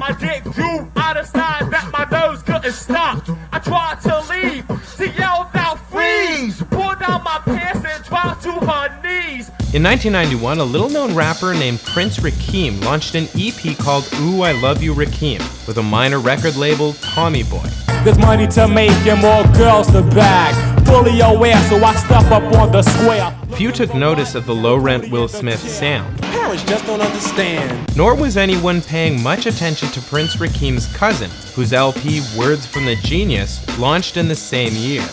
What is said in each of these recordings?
my dick grew out of size that my nose couldn't stop. I tried to leave, she yelled out freeze, pulled down my pants and dropped to her knees. In 1991, a little-known rapper named Prince Rakeem launched an EP called I Love You Rakeem with a minor record label, Tommy Boy. There's money to make and more girls to bag. Fully aware, so I step up on the square. Few took notice of the low-rent Will Smith sound. Parents just don't understand. Nor was anyone paying much attention to Prince Rakeem's cousin, whose LP, Words from the Genius, launched in the same year.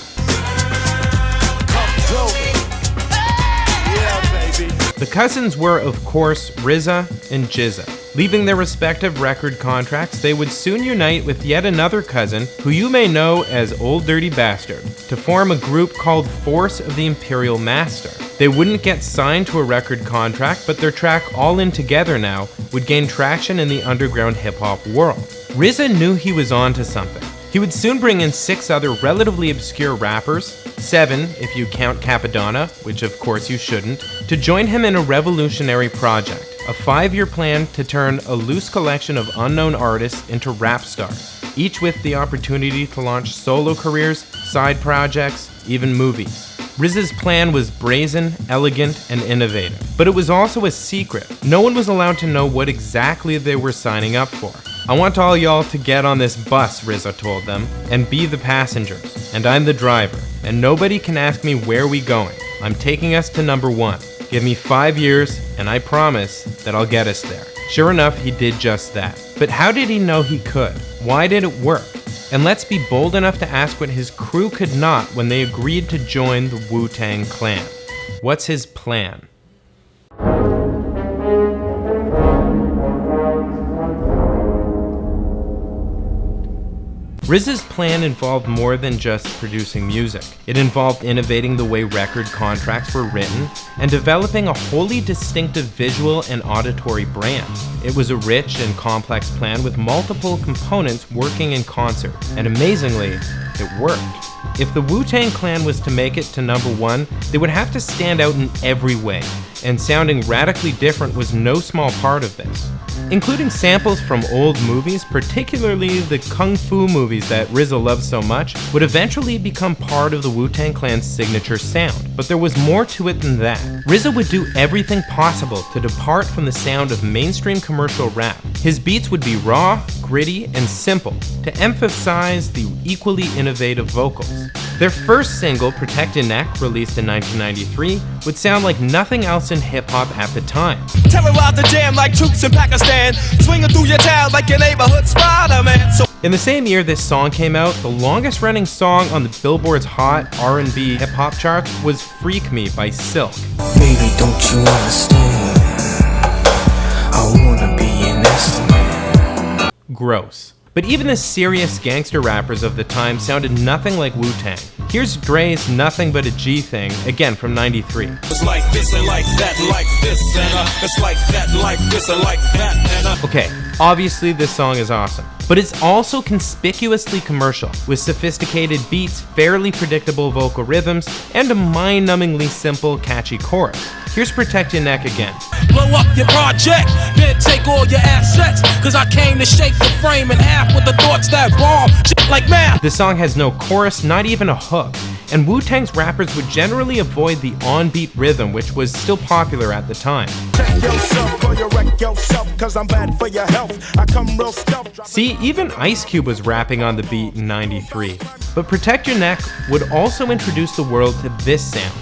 The cousins were, of course, RZA and GZA. Leaving their respective record contracts, they would soon unite with yet another cousin, who you may know as Old Dirty Bastard, to form a group called Force of the Imperial Master. They wouldn't get signed to a record contract, but their track All In Together Now would gain traction in the underground hip-hop world. RZA knew he was onto something. He would soon bring in 6 other relatively obscure rappers, 7 if you count Capadonna, which of course you shouldn't, to join him in a revolutionary project, a 5-year plan to turn a loose collection of unknown artists into rap stars, each with the opportunity to launch solo careers, side projects, even movies. RZA's plan was brazen, elegant, and innovative, but it was also a secret. No one was allowed to know what exactly they were signing up for. I want all y'all to get on this bus, RZA told them, and be the passengers, and I'm the driver, and nobody can ask me where we going. I'm taking us to number 1. Give me 5 years, and I promise that I'll get us there. Sure enough, he did just that. But how did he know he could? Why did it work? And let's be bold enough to ask what his crew could not when they agreed to join the Wu-Tang Clan. What's his plan? RZA's plan involved more than just producing music. It involved innovating the way record contracts were written and developing a wholly distinctive visual and auditory brand. It was a rich and complex plan with multiple components working in concert, and amazingly, it worked. If the Wu-Tang Clan was to make it to number 1, they would have to stand out in every way, and sounding radically different was no small part of this. Including samples from old movies, particularly the Kung Fu movies that RZA loves so much, would eventually become part of the Wu-Tang Clan's signature sound. But there was more to it than that. RZA would do everything possible to depart from the sound of mainstream commercial rap. His beats would be raw, gritty, and simple, to emphasize the equally innovative vocals. Their first single, Protect Your Neck, released in 1993, would sound like nothing else in hip-hop at the time. Terrorize the jam like troops in Pakistan, swinging through your town like your neighborhood Spider-Man. In the same year this song came out, the longest-running song on the Billboard's hot R&B hip-hop charts was Freak Me by Silk. Baby, don't you understand? I wanna be an estimate. Gross. But even the serious gangster rappers of the time sounded nothing like Wu-Tang. Here's Dre's Nothing But a G Thing, again from '93. It's like this and like that, like this and it's like that, like this and like that and Okay, obviously this song is awesome, but it's also conspicuously commercial, with sophisticated beats, fairly predictable vocal rhythms, and a mind-numbingly simple, catchy chorus. Here's Protect Your Neck again. blow up your project, then take all your assets, cause I came to shake the frame in half with the thoughts that bomb shit like math. The song has no chorus, not even a hook, and Wu-Tang's rappers would generally avoid the on-beat rhythm, which was still popular at the time. See, even Ice Cube was rapping on the beat in '93. But Protect Your Neck would also introduce the world to this sound.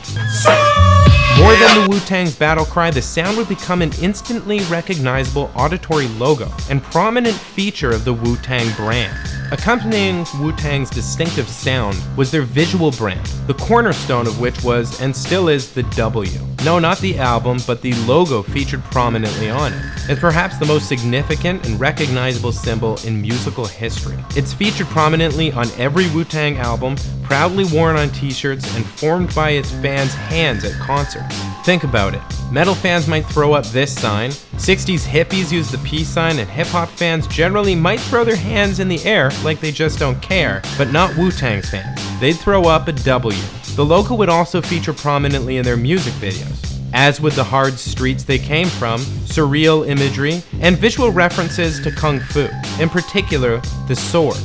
More than the Wu-Tang's battle cry, the sound would become an instantly recognizable auditory logo and prominent feature of the Wu-Tang brand. Accompanying Wu-Tang's distinctive sound was their visual brand, the cornerstone of which was, and still is, the W. No, not the album, but the logo featured prominently on it. It's perhaps the most significant and recognizable symbol in musical history. It's featured prominently on every Wu-Tang album, proudly worn on t-shirts, and formed by its fans' hands at concerts. Think about it. Metal fans might throw up this sign, 60s hippies use the peace sign, and hip-hop fans generally might throw their hands in the air like they just don't care, but not Wu-Tang's fans. They'd throw up a W. The logo would also feature prominently in their music videos. as would the hard streets they came from, surreal imagery, and visual references to kung fu, in particular, the sword.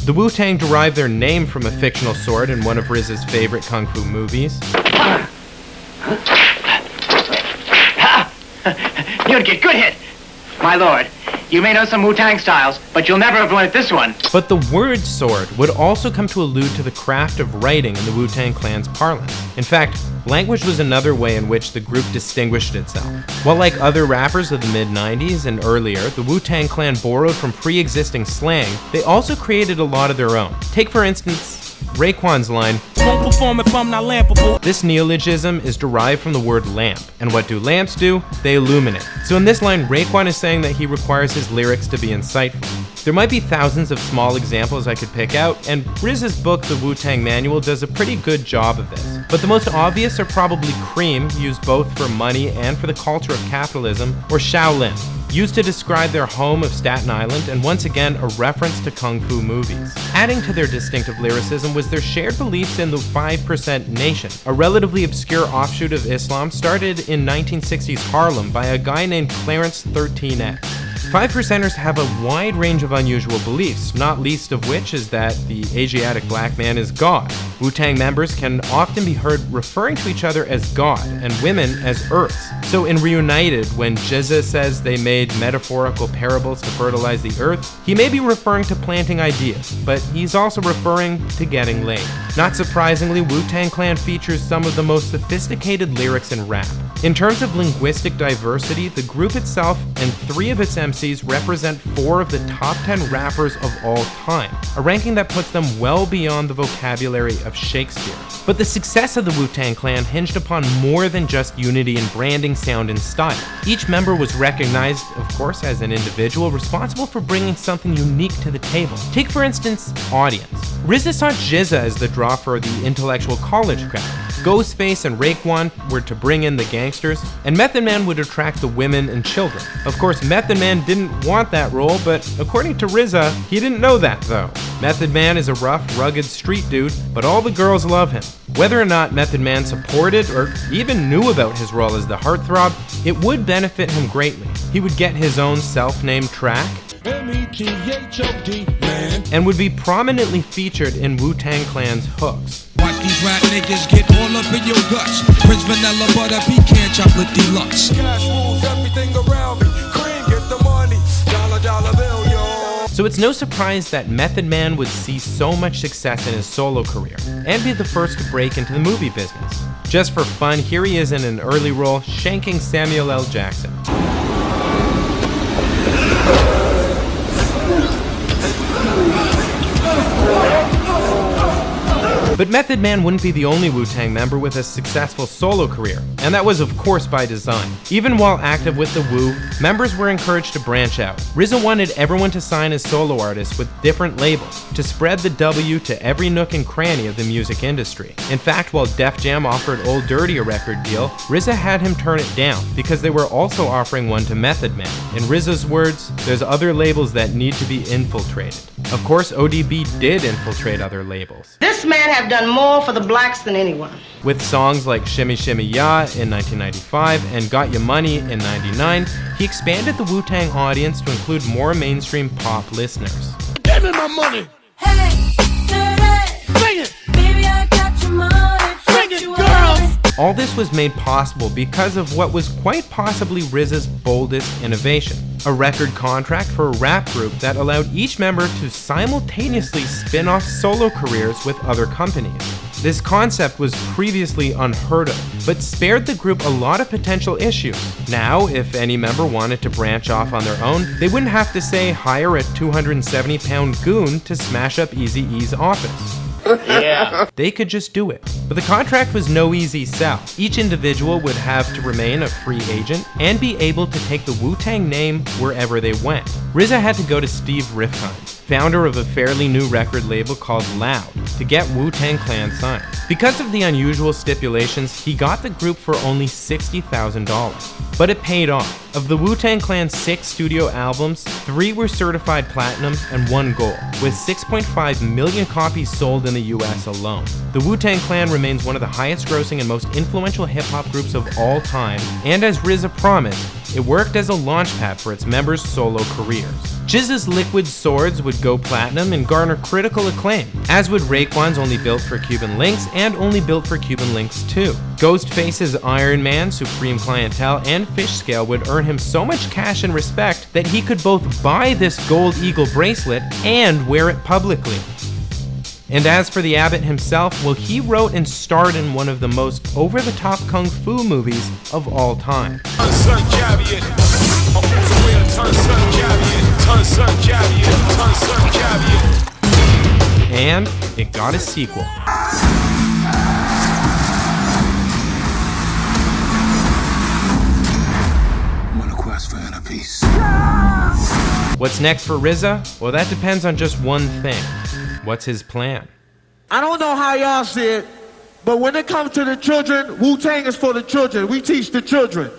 The Wu-Tang derived their name from a fictional sword in one of RZA's favorite kung fu movies. You'd get good hit. My lord, you may know some Wu-Tang styles, but you'll never have learned this one. But the word sword would also come to allude to the craft of writing in the Wu-Tang Clan's parlance. In fact, language was another way in which the group distinguished itself. While like other rappers of the mid-90s and earlier, the Wu-Tang Clan borrowed from pre-existing slang, they also created a lot of their own. Take for instance, Raekwon's line, "Won't perform if I'm not lampable." This neologism is derived from the word lamp, and what do lamps do? They illuminate. So in this line, Raekwon is saying that he requires his lyrics to be insightful. There might be thousands of small examples I could pick out, and RZA's book, The Wu-Tang Manual, does a pretty good job of this. But the most obvious are probably Cream, used both for money and for the culture of capitalism, or Shaolin, used to describe their home of Staten Island, and once again a reference to kung fu movies. Adding to their distinctive lyricism was their shared beliefs in the 5% Nation, a relatively obscure offshoot of Islam started in 1960s Harlem by a guy named Clarence 13X. 5%ers have a wide range of unusual beliefs, not least of which is that the Asiatic black man is God. Wu-Tang members can often be heard referring to each other as God and women as Earths. So in Reunited, when GZA says they made metaphorical parables to fertilize the earth, he may be referring to planting ideas, but he's also referring to getting laid. Not surprisingly, Wu-Tang Clan features some of the most sophisticated lyrics in rap. In terms of linguistic diversity, the group itself and 3 of its MCs represent 4 of the top 10 rappers of all time, a ranking that puts them well beyond the vocabulary of Shakespeare. But the success of the Wu-Tang Clan hinged upon more than just unity in branding, sound, and style. Each member was recognized, of course, as an individual responsible for bringing something unique to the table. Take, for instance, audience. RZA saw GZA as the draw for the intellectual college crowd. Ghostface and Raekwon were to bring in the gangsters, and Method Man would attract the women and children. Of course, Method Man didn't want that role, but according to RZA, he didn't know that though. Method Man is a rough, rugged street dude, but all the girls love him. Whether or not Method Man supported or even knew about his role as the heartthrob, it would benefit him greatly. He would get his own self-named track, METHOD, man, and would be prominently featured in Wu-Tang Clan's hooks. Watch these rap niggas get all up in your guts. Prince Vanilla Butter Pecan Chocolate Deluxe. Cash rules everything around me. Cream, get the money. Dollar bill, yo. So it's no surprise that Method Man would see so much success in his solo career and be the first to break into the movie business. Just for fun, here he is in an early role shanking Samuel L. Jackson. But Method Man wouldn't be the only Wu-Tang member with a successful solo career, and that was of course by design. Even while active with the Wu, members were encouraged to branch out. RZA wanted everyone to sign as solo artists with different labels, to spread the W to every nook and cranny of the music industry. In fact, while Def Jam offered Old Dirty a record deal, RZA had him turn it down, because they were also offering one to Method Man. In RZA's words, there's other labels that need to be infiltrated. Of course, ODB did infiltrate other labels. This man have done more for the blacks than anyone. With songs like Shimmy Shimmy Ya in 1995 and Got Ya Money in 99, he expanded the Wu-Tang audience to include more mainstream pop listeners. Give me my money! Hey, sing it! Baby, I got your money. Sing it, girls! All this was made possible because of what was quite possibly RZA's boldest innovation, a record contract for a rap group that allowed each member to simultaneously spin off solo careers with other companies. This concept was previously unheard of, but spared the group a lot of potential issues. Now, if any member wanted to branch off on their own, they wouldn't have to say hire a 270-pound goon to smash up Eazy-E's office. Yeah. They could just do it. But the contract was no easy sell. Each individual would have to remain a free agent and be able to take the Wu-Tang name wherever they went. RZA had to go to Steve Riffkind, founder of a fairly new record label called Loud, to get Wu-Tang Clan signed. Because of the unusual stipulations, he got the group for only $60,000. But it paid off. Of the Wu-Tang Clan's 6 studio albums, 3 were certified platinum and 1 gold, with 6.5 million copies sold in the US alone. The Wu-Tang Clan remains one of the highest grossing and most influential hip-hop groups of all time, and as RZA promised, it worked as a launchpad for its members' solo careers. GZA's Liquid Swords would go platinum and garner critical acclaim, as would Raekwon's Only Built for Cuban Links and Only Built for Cuban Links 2. Ghostface's Iron Man, Supreme Clientele, and Fish Scale would earn him so much cash and respect that he could both buy this gold eagle bracelet and wear it publicly. And as for the Abbot himself, well, he wrote and starred in one of the most over-the-top kung fu movies of all time. And it got a sequel. What's next for RZA? Well, that depends on just one thing. What's his plan? I don't know how y'all see it, but when it comes to the children, Wu-Tang is for the children. We teach the children.